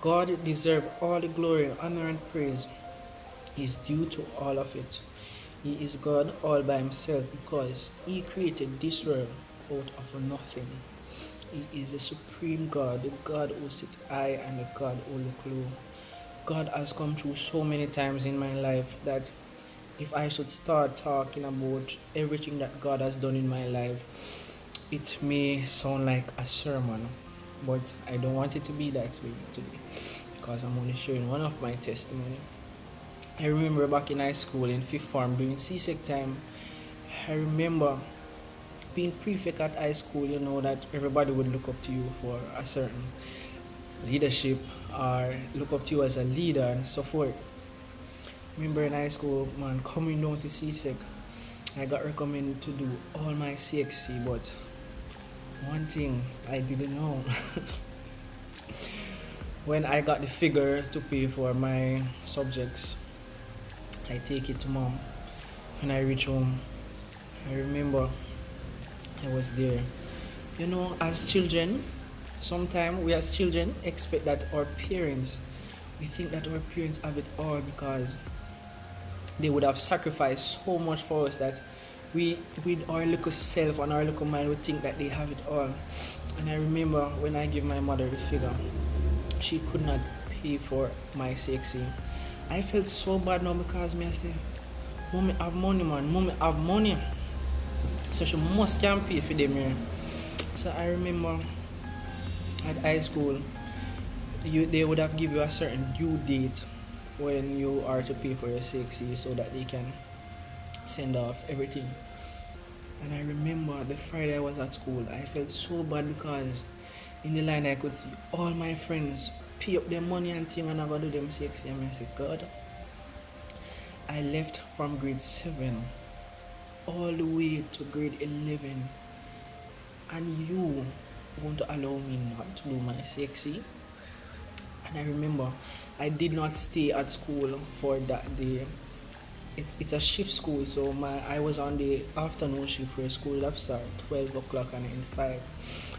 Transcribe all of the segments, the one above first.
God deserves all the glory, honor, and praise. Is due to all of it. He is God all by himself because he created this world out of nothing. He is the supreme God, the God who sits high and the God who looks low. God has come through so many times in my life that if I should start talking about everything that God has done in my life, it may sound like a sermon, but I don't want it to be that way today because I'm only sharing one of my testimony. I remember back in high school in fifth form during CSEC time, I remember being prefect at high school, you know, that everybody would look up to you for a certain leadership or look up to you as a leader and so forth. Remember in high school, man, coming down to CSEC, I got recommended to do all my CXC, but one thing I didn't know. When I got the figure to pay for my subjects, I take it to mom. When I reach home, I remember I was there. You know, as children, sometimes we as children expect that we think that our parents have it all because they would have sacrificed so much for us that we, with our little self and our little mind, would think that they have it all. And I remember when I gave my mother the figure, she could not pay for my CXC. I felt so bad now because I say, Mommy have money, man. Mommy have money. So she must can pay for them here. So I remember at high school, they would have give you a certain due date when you are to pay for your CXC so that they can send off everything. And I remember the Friday I was at school, I felt so bad because in the line I could see all my friends pay up their money and thing and I go do them CXC, and I said, God, I left from grade 7 all the way to grade 11 and you want to allow me not to do my CXC? And I remember I did not stay at school for that day. It's a shift school, so I was on the afternoon shift where school would start 12 o'clock and end 5.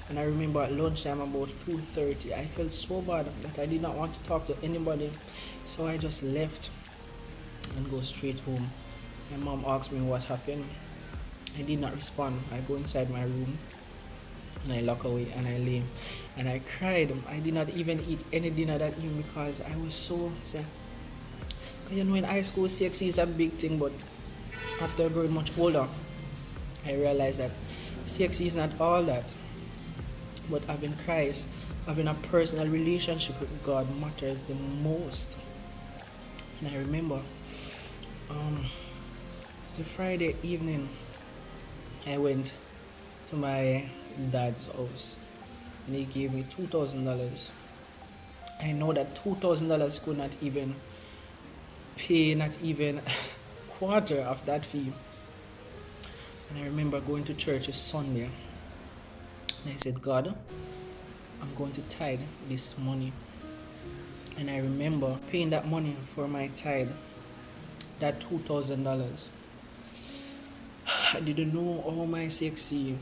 And I remember at lunchtime about 2:30, I felt so bad that I did not want to talk to anybody. So I just left and go straight home. My mom asked me what happened. I did not respond. I go inside my room and I lock away and I lay. And I cried. I did not even eat any dinner that evening because I was so sad. You know, in high school, CXC is a big thing, but after growing much older, I realized that CXC is not all that. But having Christ, having a personal relationship with God matters the most. And I remember the Friday evening, I went to my dad's house and he gave me $2,000. I know that $2,000 could not even pay not even quarter of that fee. And I remember going to church this Sunday and I said, God, I'm going to tithe this money. And I remember paying that money for my tithe, that $2,000. I didn't know all my CXC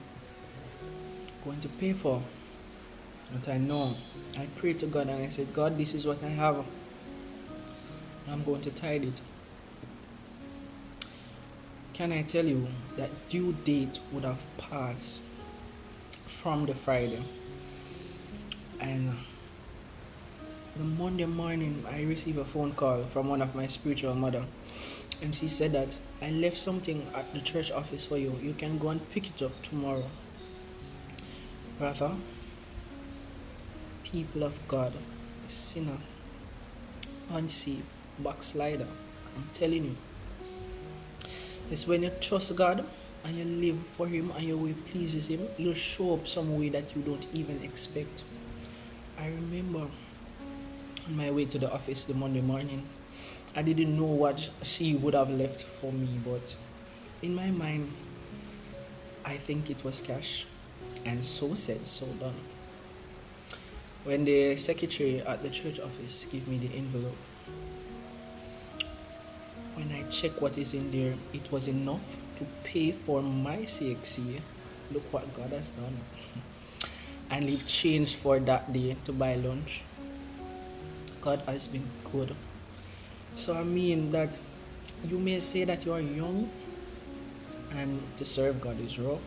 going to pay for, but I know. I prayed to God and I said, God, this is what I have. I'm going to tithe it. Can I tell you that due date would have passed from the Friday, and the Monday morning I received a phone call from one of my spiritual mother, and she said that I left something at the church office for you. You can go and pick it up tomorrow. Brother, people of God, sinner, unsaved, backslider, I'm telling you, it's when you trust God and you live for Him and your way pleases Him, He'll show up some way that you don't even expect. I remember on my way to the office the Monday morning, I didn't know what she would have left for me, but in my mind, I think it was cash. And so said, so done. When the secretary at the church office gave me the envelope, when I checked what is in there, it was enough to pay for my CXC. Look what God has done. And leave change for that day to buy lunch. God has been good. So I mean that you may say that you are young and to serve God is rough.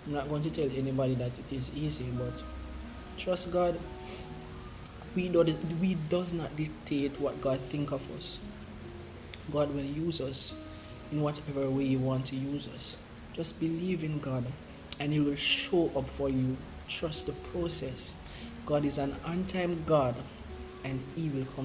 I'm not going to tell anybody that it is easy, but trust God. We does not dictate what God think of us. God will use us in whatever way He want to use us. Just believe in God, and He will show up for you. Trust the process. God is an on-time God, and He will come